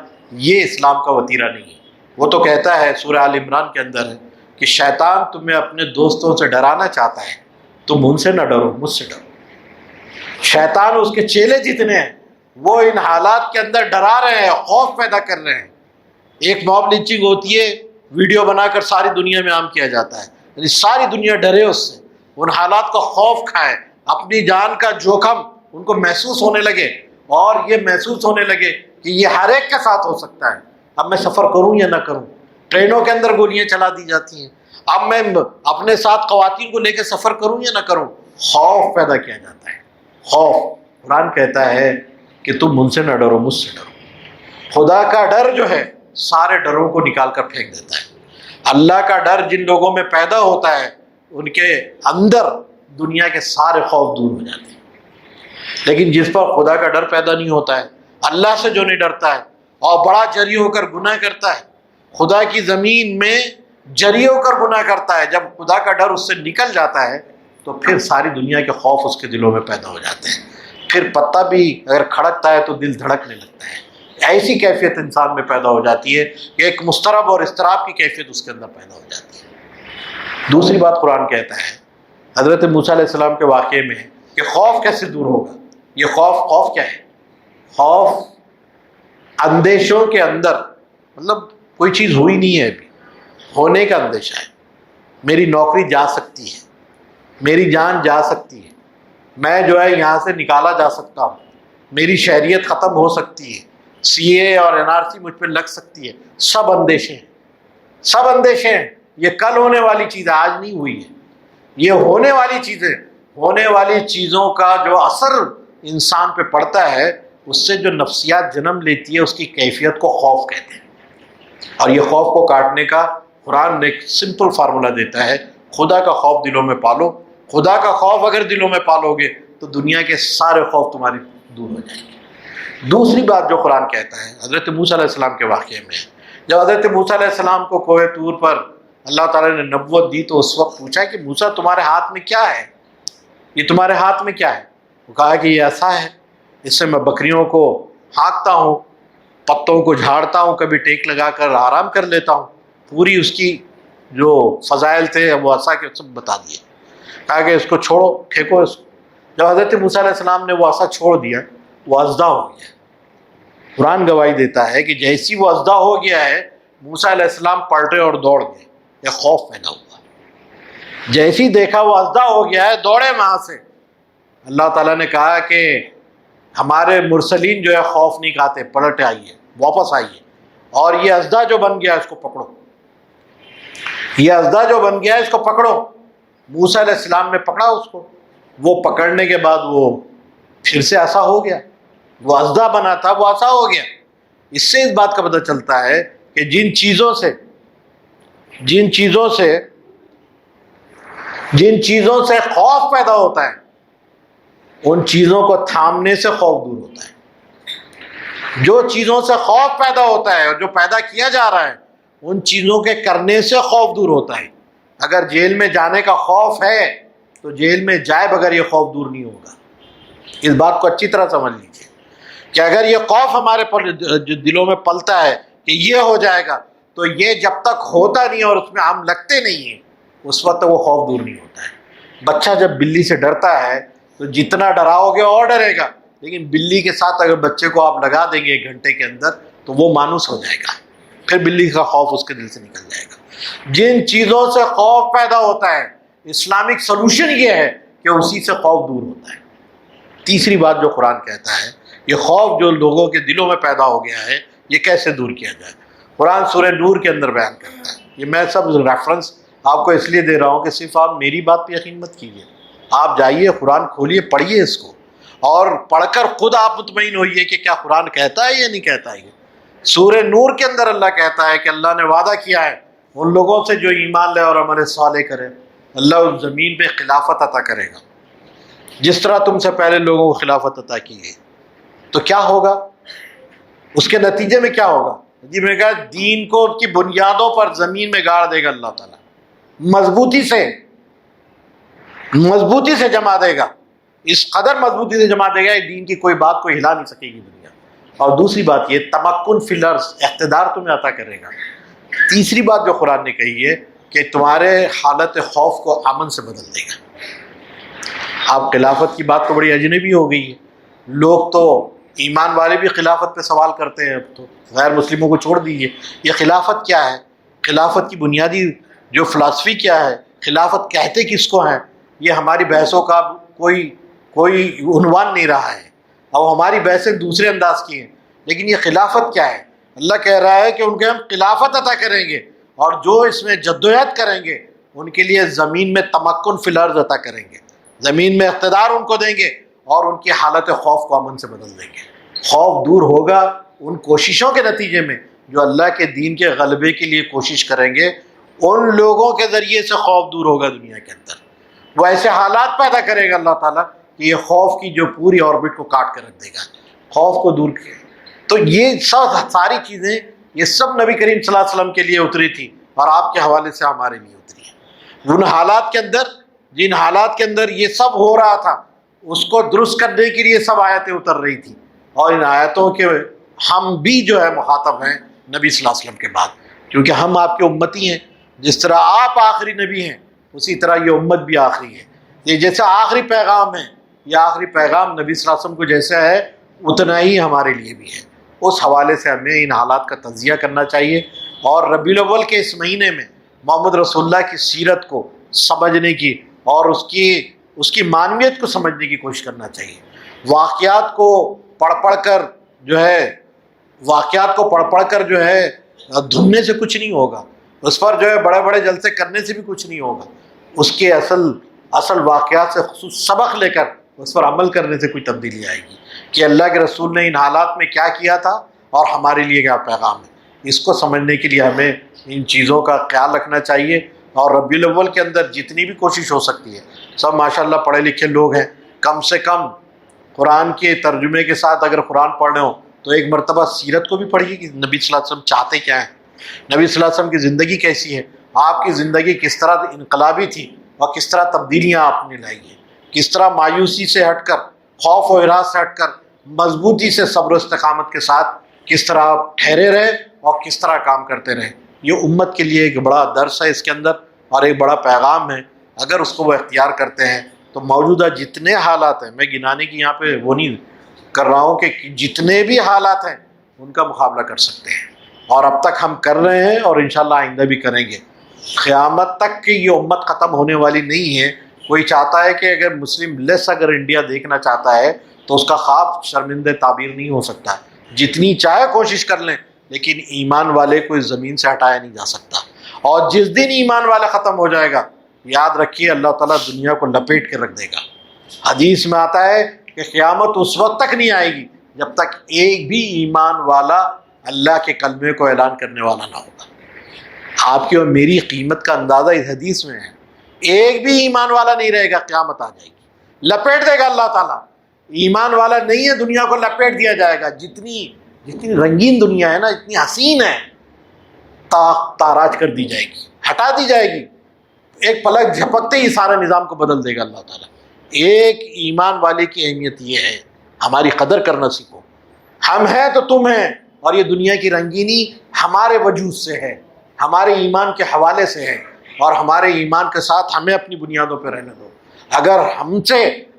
یہ اسلام کا وتیرہ نہیں ہے۔ وہ تو کہتا ہے سورہ آل عمران کے اندر ہے کہ شیطان تمہیں اپنے دوستوں سے ڈرانا چاہتا ہے، تم ان سے نہ ڈرو، مجھ سے ڈرو۔ شیطان اس کے چیلے جتنے ہیں وہ ان حالات کے اندر ڈرا رہے ہیں، خوف پیدا کر رہے ہیں۔ ایک موب لنچنگ ہوتی ہے، ویڈیو بنا کر ساری دنیا میں عام کیا جاتا ہے، یعنی ساری دنیا ڈرے اس سے، ان حالات کا خوف کھائے، اپنی جان کا جوخم ان کو محسوس ہونے لگے، اور یہ محسوس ہونے لگے کہ یہ ہر ایک کے ساتھ ہو سکتا ہے۔ اب میں سفر کروں یا نہ کروں، ٹرینوں کے اندر گولیاں چلا دی جاتی ہیں، اب میں اپنے ساتھ خواتین کو لے کے سفر کروں یا نہ کروں، خوف پیدا کیا جاتا ہے۔ خوف، قرآن کہتا ہے کہ تم ان سے نہ ڈرو، مجھ سے ڈرو۔ خدا کا ڈر جو ہے سارے ڈروں کو نکال کر پھینک دیتا ہے۔ اللہ کا ڈر جن لوگوں میں پیدا ہوتا ہے ان کے اندر دنیا کے سارے خوف دور ہو جاتے ہیں۔ لیکن جس پر خدا کا ڈر پیدا نہیں ہوتا ہے، اللہ سے جو نہیں ڈرتا ہے اور بڑا جری ہو کر گناہ کرتا ہے، خدا کی زمین میں جری ہو کر گناہ کرتا ہے، جب خدا کا ڈر اس سے نکل جاتا ہے تو پھر ساری دنیا کے خوف اس کے دلوں میں پیدا ہو جاتے ہیں۔ پھر پتہ بھی اگر کھڑکتا ہے تو دل دھڑکنے لگتا ہے۔ ایسی کیفیت انسان میں پیدا ہو جاتی ہے کہ ایک مضطرب اور اضطراب کی کیفیت اس کے اندر پیدا ہو جاتی ہے۔ دوسری بات قرآن کہتا ہے حضرت موسیٰ علیہ السلام کے واقعے میں کہ خوف کیسے دور ہوگا۔ یہ خوف کیا ہے؟ خوف اندیشوں کے اندر، مطلب کوئی چیز ہوئی نہیں ہے ابھی، ہونے کا اندیشہ ہے۔ میری نوکری جا سکتی ہے، میری جان جا سکتی ہے، میں جو ہے یہاں سے نکالا جا سکتا ہوں، میری شہریت ختم ہو سکتی ہے، سی اے اور این آر سی مجھ پہ لگ سکتی ہے۔ سب اندیشے ہیں، سب اندیشے ہیں۔ یہ کل ہونے والی چیز آج نہیں ہوئی ہے، یہ ہونے والی چیزیں، ہونے والی چیزوں کا جو اثر انسان پہ پڑتا ہے، اس سے جو نفسیات جنم لیتی ہے اس کی کیفیت کو خوف کہتے ہیں۔ اور یہ خوف کو کاٹنے کا قرآن نے ایک سمپل فارمولہ دیتا ہے، خدا کا خوف دلوں میں پالو۔ خدا کا خوف اگر دلوں میں پالو گے تو دنیا کے سارے خوف تمہارے دور ہو جائیں گے۔ دوسری بات جو قرآن کہتا ہے حضرت موسیٰ علیہ السلام کے واقعے میں، جب حضرت موسیٰ علیہ السلام کو کوہ طور پر اللہ تعالیٰ نے نبوت دی تو اس وقت پوچھا کہ موسیٰ تمہارے ہاتھ میں کیا ہے؟ یہ تمہارے ہاتھ میں کیا ہے؟ وہ کہا کہ یہ ایسا ہے، اس سے میں بکریوں کو ہانکتا ہوں، پتوں کو جھاڑتا ہوں، کبھی ٹیک لگا کر آرام کر لیتا ہوں۔ پوری اس کی جو فضائل تھے وہ عصا کے سب بتا دیے۔ کہا کہ اس کو چھوڑو، پھینکو اس کو۔ جب حضرت موسیٰ علیہ السلام نے وہ عصا چھوڑ دیا، وہ اژدھا ہو گیا۔ قرآن گواہی دیتا ہے کہ جیسی وہ اژدھا ہو گیا ہے، موسیٰ علیہ السلام پلٹے اور دوڑ گئے، یہ خوف پیدا ہوا۔ جیسی دیکھا وہ اژدھا ہو گیا ہے، دوڑے وہاں سے۔ اللہ تعالیٰ نے کہا کہ ہمارے مرسلین جو ہے خوف نہیں کھاتے، پلٹ آئیے، واپس آئیے، اور یہ اژدھا جو بن گیا اس کو پکڑو، یہ اژدھا جو بن گیا ہے اس کو پکڑو۔ موسیٰ علیہ السلام نے پکڑا اس کو، وہ پکڑنے کے بعد وہ پھر سے عصا ہو گیا، وہ اژدھا بنا تھا وہ عصا ہو گیا۔ اس سے اس بات کا پتہ چلتا ہے کہ جن چیزوں سے خوف پیدا ہوتا ہے ان چیزوں کو تھامنے سے خوف دور ہوتا ہے۔ جو چیزوں سے خوف پیدا ہوتا ہے اور جو پیدا کیا جا رہا ہے ان چیزوں کے کرنے سے خوف دور ہوتا ہے۔ اگر جیل میں جانے کا خوف ہے تو جیل میں جائے بغیر یہ خوف دور نہیں ہوگا۔ اس بات کو اچھی طرح سمجھ لیجیے کہ اگر یہ خوف ہمارے جو دلوں میں پلتا ہے کہ یہ ہو جائے گا، تو یہ جب تک ہوتا نہیں اور اس میں ہم لگتے نہیں ہیں اس وقت تک وہ خوف دور نہیں ہوتا ہے۔ بچہ جب بلی سے ڈرتا ہے تو جتنا ڈراؤ گے اور ڈرے گا، لیکن بلی کے ساتھ اگر بچے کو آپ لگا دیں گے 1 گھنٹے کے اندر تو وہ مانوس ہو جائے گا، پھر بلی کا خوف اس کے دل سے نکل جائے گا۔ جن چیزوں سے خوف پیدا ہوتا ہے اسلامک سلوشن یہ ہے کہ اسی سے خوف دور ہوتا ہے۔ تیسری بات جو قرآن کہتا ہے، یہ خوف جو لوگوں کے دلوں میں پیدا ہو گیا ہے یہ کیسے دور کیا جائے؟ قرآن سورہ نور کے اندر بیان کرتا ہے، یہ میں سب ریفرنس آپ کو اس لیے دے رہا ہوں کہ صرف آپ میری بات پہ یقین مت کیجیے، آپ جائیے قرآن کھولیے، پڑھیے اس کو، اور پڑھ کر خود آپ مطمئن ہوئیے کہ کیا قرآن کہتا ہے یا نہیں کہتا ہے۔ سورہ نور کے اندر اللہ کہتا ہے کہ اللہ نے وعدہ کیا ہے ان لوگوں سے جو ایمان لے اور عمل صالح کرے، اللہ اس زمین پہ خلافت عطا کرے گا، جس طرح تم سے پہلے لوگوں کو خلافت عطا کی گئی۔ تو کیا ہوگا اس کے نتیجے میں؟ کیا ہوگا؟ جی میں کہا دین کو ان کی بنیادوں پر زمین میں گاڑ دے گا اللہ تعالیٰ، مضبوطی سے جما دے گا، اس قدر مضبوطی سے جما دے گا کہ دین کی کوئی بات کوئی ہلا نہیں سکے گی دنیا۔ اور دوسری بات یہ تمکن فی الارض، اقتدار تمہیں عطا کرے گا۔ تیسری بات جو قرآن نے کہی ہے کہ تمہارے حالت خوف کو امن سے بدل دے گا۔ آپ خلافت کی بات تو بڑی اجنبی ہو گئی ہے، لوگ تو ایمان والے بھی خلافت پہ سوال کرتے ہیں، اب تو غیر مسلموں کو چھوڑ دیجیے۔ یہ خلافت کیا ہے؟ خلافت کی بنیادی جو فلسفی کیا ہے؟ خلافت کہتے کس کو ہیں؟ یہ ہماری بحثوں کا کوئی عنوان نہیں رہا ہے، اب ہماری بحثیں دوسرے انداز کی ہیں، لیکن یہ خلافت کیا ہے؟ اللہ کہہ رہا ہے کہ ان کے ہم خلافت عطا کریں گے، اور جو اس میں جدوجہد کریں گے ان کے لیے زمین میں تمکن فی الارض عطا کریں گے، زمین میں اقتدار ان کو دیں گے، اور ان کی حالت خوف کو امن سے بدل دیں گے۔ خوف دور ہوگا ان کوششوں کے نتیجے میں جو اللہ کے دین کے غلبے کے لیے کوشش کریں گے، ان لوگوں کے ذریعے سے خوف دور ہوگا دنیا کے اندر۔ وہ ایسے حالات پیدا کرے گا اللہ تعالیٰ کہ یہ خوف کی جو پوری آربٹ کو کاٹ کر رکھ دے گا، خوف کو دور کیا۔ تو یہ ساری چیزیں یہ سب نبی کریم صلی اللہ علیہ وسلم کے لیے اتری تھی، اور آپ کے حوالے سے ہمارے لیے اتری ہے۔ ان حالات کے اندر، جن حالات کے اندر یہ سب ہو رہا تھا، اس کو درست کرنے کے لیے سب آیتیں اتر رہی تھیں، اور ان آیتوں کے ہم بھی جو ہے مخاطب ہیں نبی صلی اللہ علیہ وسلم کے بعد، کیونکہ ہم آپ کے امتی ہیں۔ جس طرح آپ آخری نبی ہیں اسی طرح یہ امت بھی آخری ہے۔ یہ جیسا آخری پیغام ہے، یہ آخری پیغام نبی صلی اللہ علیہ وسلم کو جیسا ہے اتنا ہی ہمارے لیے بھی ہے۔ اس حوالے سے ہمیں ان حالات کا تجزیہ کرنا چاہیے، اور ربیع الاول کے اس مہینے میں محمد رسول اللہ کی سیرت کو سمجھنے کی اور اس کی معنویت کو سمجھنے کی کوشش کرنا چاہیے۔ واقعات کو پڑھ پڑھ کر جو ہے دھننے سے کچھ نہیں ہوگا، اس پر جو ہے بڑے بڑے جلسے کرنے سے بھی کچھ نہیں ہوگا، اس کے اصل واقعات سے خصوص سبق لے کر اس پر عمل کرنے سے کوئی تبدیلی آئے گی کہ اللہ کے رسول نے ان حالات میں کیا کیا تھا اور ہمارے لیے کیا پیغام ہے۔ اس کو سمجھنے کے لیے ہمیں ان چیزوں کا خیال رکھنا چاہیے، اور ربیع الاول کے اندر جتنی بھی کوشش ہو سکتی ہے، سب ماشاءاللہ پڑھے لکھے لوگ ہیں، کم سے کم قرآن کے ترجمے کے ساتھ اگر قرآن پڑھنے ہو تو ایک مرتبہ سیرت کو بھی پڑھیے کہ نبی صلی اللہ علیہ وسلم چاہتے کیا ہیں، نبی صلی اللہ علیہ وسلم کی زندگی کیسی ہے، آپ کی زندگی کس طرح انقلابی تھی اور کس طرح تبدیلیاں آپ نے لائی ہیں، کس طرح مایوسی سے ہٹ کر، خوف و ہراس سے ہٹ کر مضبوطی سے صبر و استقامت کے ساتھ کس طرح آپ ٹھہرے رہے اور کس طرح کام کرتے رہے۔ یہ امت کے لیے ایک بڑا درس ہے اس کے اندر، اور ایک بڑا پیغام ہے۔ اگر اس کو وہ اختیار کرتے ہیں تو موجودہ جتنے حالات ہیں، میں گنانے کی یہاں پہ وہ نہیں کر رہا ہوں کہ جتنے بھی حالات ہیں ان کا مقابلہ کر سکتے ہیں، اور اب تک ہم کر رہے ہیں اور انشاءاللہ آئندہ بھی کریں گے۔ قیامت تک کی یہ امت ختم ہونے والی نہیں ہے۔ کوئی چاہتا ہے کہ اگر مسلم لیس اگر انڈیا دیکھنا چاہتا ہے تو اس کا خواب شرمندہ تعبیر نہیں ہو سکتا، جتنی چاہے کوشش کر لیں، لیکن ایمان والے کو اس زمین سے ہٹایا نہیں جا سکتا۔ اور جس دن ایمان والا ختم ہو جائے گا، یاد رکھیے اللہ تعالیٰ دنیا کو لپیٹ کے رکھ دے گا۔ حدیث میں آتا ہے کہ قیامت اس وقت تک نہیں آئے گی جب تک ایک بھی ایمان والا اللہ کے کلمے کو اعلان کرنے والا نہ ہوگا۔ آپ کی اور میری قیمت کا اندازہ اس حدیث میں ہے۔ ایک بھی ایمان والا نہیں رہے گا، قیامت آ جائے گی، لپیٹ دے گا اللہ تعالیٰ۔ ایمان والا نہیں ہے، دنیا کو لپیٹ دیا جائے گا۔ جتنی رنگین دنیا ہے نا، اتنی حسین ہے، تاراج کر دی جائے گی، ہٹا دی جائے گی، ایک پلک جھپکتے ہی سارے نظام کو بدل دے گا اللہ تعالیٰ۔ ایک ایمان والے کی اہمیت یہ ہے، ہماری قدر کرنا سیکھو۔ ہم ہیں تو تم ہیں، اور یہ دنیا کی رنگینی ہمارے وجود سے ہے، ہمارے ایمان کے حوالے سے ہے، اور ہمارے ایمان کے ساتھ ہمیں اپنی بنیادوں پہ رہنے دو۔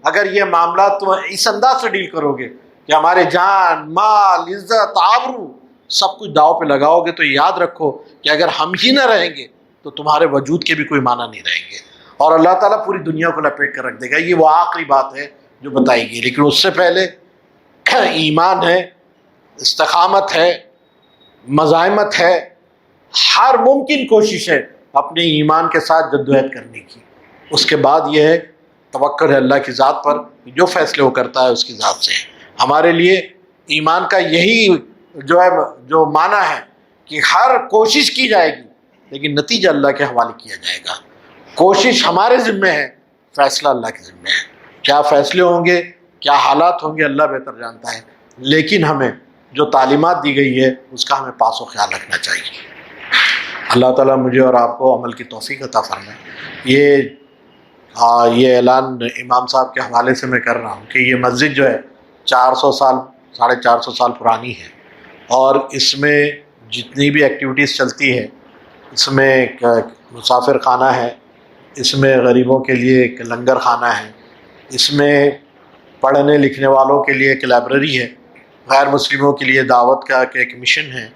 اگر یہ معاملات تم اس انداز سے ڈیل کرو گے کہ ہمارے جان، مال، عزت، آبرو سب کچھ داؤ پہ لگاؤ گے، تو یاد رکھو کہ اگر ہم ہی نہ رہیں گے تو تمہارے وجود کے بھی کوئی معنی نہیں رہیں گے، اور اللہ تعالیٰ پوری دنیا کو لپیٹ کر رکھ دے گا۔ یہ وہ آخری بات ہے جو بتائی گئی، لیکن اس سے پہلے ایمان ہے، استقامت ہے، مزاحمت ہے، ہر ممکن کوشش ہے اپنے ایمان کے ساتھ جدوجہد کرنے کی۔ اس کے بعد یہ ہے توکل ہے اللہ کی ذات پر، جو فیصلے وہ کرتا ہے اس کی ذات سے ہے۔ ہمارے لیے ایمان کا یہی جو معنی ہے کہ ہر کوشش کی جائے گی لیکن نتیجہ اللہ کے حوالے کیا جائے گا۔ کوشش ہمارے ذمے ہے، فیصلہ اللہ کے ذمے ہے۔ کیا فیصلے ہوں گے، کیا حالات ہوں گے، اللہ بہتر جانتا ہے، لیکن ہمیں جو تعلیمات دی گئی ہے اس کا ہمیں پاس و خیال رکھنا چاہیے۔ اللہ تعالیٰ مجھے اور آپ کو عمل کی توفیق عطا فرمائے۔ یہ اعلان امام صاحب کے حوالے سے میں کر رہا ہوں کہ یہ مسجد جو ہے 400 سال 450 سال پرانی ہے، اور اس میں جتنی بھی ایکٹیویٹیز چلتی ہے، اس میں ایک مسافر خانہ ہے، اس میں غریبوں کے لیے ایک لنگر خانہ ہے، اس میں پڑھنے لکھنے والوں کے لیے ایک لائبریری ہے، غیر مسلموں کے لیے دعوت کا ایک مشن ہے،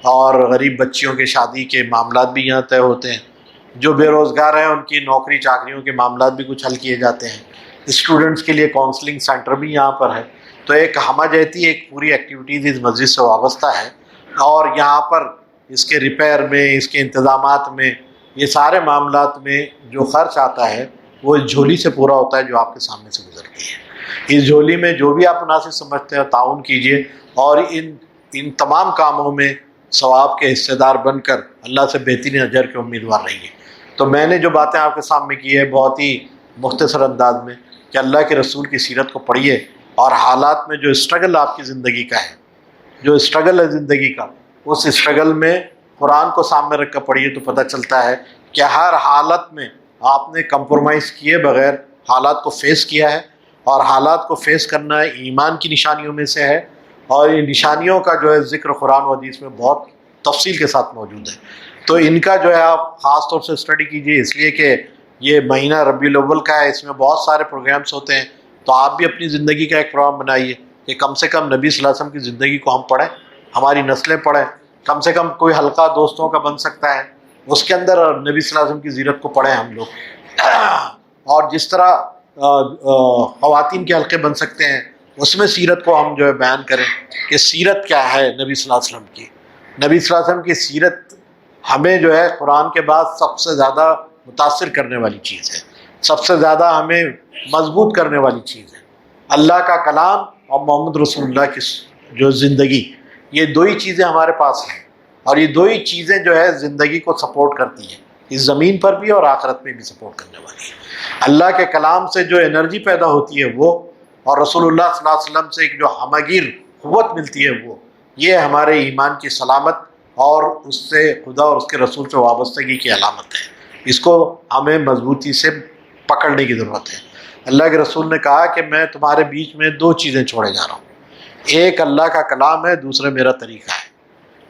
اور غریب بچیوں کے شادی کے معاملات بھی یہاں طے ہوتے ہیں۔ جو بے روزگار ہیں ان کی نوکری چاکریوں کے معاملات بھی کچھ حل کیے جاتے ہیں۔ اسٹوڈنٹس کے لیے کونسلنگ سینٹر بھی یہاں پر ہے۔ تو ایک ہمہ جہتی ایک پوری ایکٹیویٹیز اس مسجد سے وابستہ ہے، اور یہاں پر اس کے ریپیئر میں، اس کے انتظامات میں، یہ سارے معاملات میں جو خرچ آتا ہے وہ اس جھولی سے پورا ہوتا ہے جو آپ کے سامنے سے گزرتی ہے۔ اس جھولی میں جو بھی آپ مناسب سمجھتے ہیں تعاون کیجیے، اور ان تمام کاموں میں ثواب کے حصے دار بن کر اللہ سے بہترین اجر کے امیدوار رہیے۔ تو میں نے جو باتیں آپ کے سامنے کی ہے بہت ہی مختصر انداز میں، کہ اللہ کے رسول کی سیرت کو پڑھیے، اور حالات میں جو اسٹرگل آپ کی زندگی کا ہے، جو اسٹرگل ہے زندگی کا، اس اسٹرگل میں قرآن کو سامنے رکھ کر پڑھیے تو پتہ چلتا ہے کہ ہر حالت میں آپ نے کمپرومائز کیے بغیر حالات کو فیس کیا ہے، اور حالات کو فیس کرنا ایمان کی نشانیوں میں سے ہے، اور ان نشانیوں کا جو ہے ذکر قرآن و حدیث میں بہت تفصیل کے ساتھ موجود ہے۔ تو ان کا جو ہے آپ خاص طور سے اسٹڈی کیجیے، اس لیے کہ یہ مہینہ ربیع الاول کا ہے، اس میں بہت سارے پروگرامس ہوتے ہیں۔ تو آپ بھی اپنی زندگی کا ایک پروگرام بنائیے کہ کم سے کم نبی صلی اللہ علیہ وسلم کی زندگی کو ہم پڑھیں، ہماری نسلیں پڑھیں، کم سے کم کوئی حلقہ دوستوں کا بن سکتا ہے، اس کے اندر نبی صلی اللہ علیہ وسلم کی سیرت کو پڑھیں ہم لوگ۔ اور جس طرح خواتین کے حلقے بن سکتے ہیں، اس میں سیرت کو ہم جو ہے بیان کریں کہ سیرت کیا ہے نبی صلی اللہ علیہ وسلم کی۔ نبی صلی اللہ علیہ وسلم کی سیرت ہمیں جو ہے قرآن کے بعد سب سے زیادہ متاثر کرنے والی چیز ہے، سب سے زیادہ ہمیں مضبوط کرنے والی چیز ہے۔ اللہ کا کلام اور محمد رسول اللہ کی جو زندگی، یہ دو ہی چیزیں ہمارے پاس ہیں، اور یہ دو ہی چیزیں جو ہے زندگی کو سپورٹ کرتی ہیں، اس زمین پر بھی اور آخرت میں بھی سپورٹ کرنے والی ہے۔ اللہ کے کلام سے جو انرجی پیدا ہوتی ہے وہ، اور رسول اللہ صلی اللہ علیہ وسلم سے ایک جو ہمگیر قوت ملتی ہے وہ، یہ ہمارے ایمان کی سلامت اور اس سے خدا اور اس کے رسول سے وابستگی کی علامت ہے۔ اس کو ہمیں مضبوطی سے پکڑنے کی ضرورت ہے۔ اللہ کے رسول نے کہا کہ میں تمہارے بیچ میں دو چیزیں چھوڑے جا رہا ہوں، ایک اللہ کا کلام ہے، دوسرا میرا طریقہ ہے۔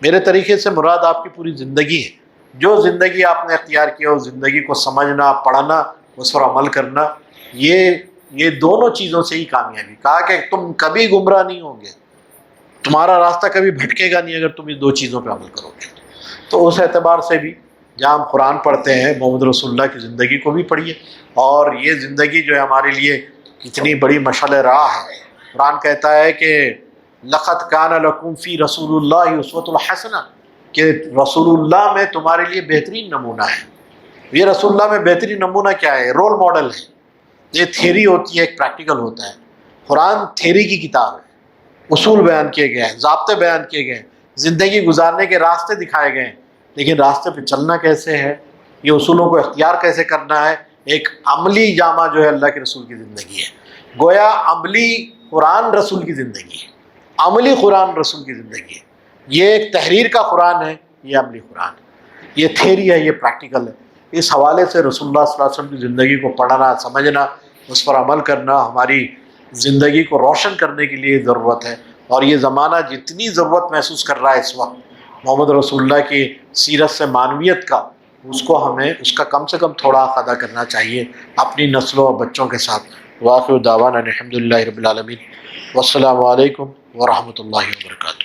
میرے طریقے سے مراد آپ کی پوری زندگی ہے، جو زندگی آپ نے اختیار کیا اس زندگی کو سمجھنا، پڑھنا، اس پر عمل کرنا، یہ دونوں چیزوں سے ہی کامیابی۔ کہا کہ تم کبھی گمراہ نہیں ہوں گے، تمہارا راستہ کبھی بھٹکے گا نہیں اگر تم اس دو چیزوں پہ عمل کرو گے۔ تو اس اعتبار سے بھی جہاں ہم قرآن پڑھتے ہیں، محمد رسول اللہ کی زندگی کو بھی پڑھیے، اور یہ زندگی جو ہے ہمارے لیے کتنی بڑی مشعل راہ ہے۔ قرآن کہتا ہے کہ لَقَدْ كَانَ لَكُمْ فِي رَسُولِ اللَّهِ أُسْوَةٌ حَسَنَةٌ، کہ رسول اللہ میں تمہارے لیے بہترین نمونہ ہے۔ یہ رسول اللہ میں بہترین نمونہ کیا ہے؟ رول ماڈل ہے۔ یہ تھیوری ہوتی ہے، ایک پریکٹیکل ہوتا ہے۔ قرآن تھیوری کی کتاب ہے، اصول بیان کیے گئے ہیں، ضابطے بیان کیے گئے ہیں، زندگی گزارنے کے راستے دکھائے گئے ہیں، لیکن راستے پہ چلنا کیسے ہے، یہ اصولوں کو اختیار کیسے کرنا ہے، ایک عملی جامہ جو ہے اللہ کے رسول کی زندگی ہے۔ گویا عملی قرآن رسول کی زندگی ہے، عملی قرآن رسول کی زندگی ہے۔ یہ ایک تحریر کا قرآن ہے، یہ عملی قرآن ہے، یہ تھیوری ہے، یہ پریکٹیکل ہے۔ اس حوالے سے رسول اللہ صلی اللہ علیہ وسلم کی زندگی کو پڑھنا، سمجھنا، اس پر عمل کرنا ہماری زندگی کو روشن کرنے کے لیے ضرورت ہے۔ اور یہ زمانہ جتنی ضرورت محسوس کر رہا ہے اس وقت محمد رسول اللہ کی سیرت سے معنویت کا، اس کو ہمیں اس کا کم سے کم تھوڑا ادا کرنا چاہیے اپنی نسلوں اور بچوں کے ساتھ۔ وآخر دعوانا الحمد للہ رب العالمین، والسلام علیکم ورحمۃ اللہ وبرکاتہ۔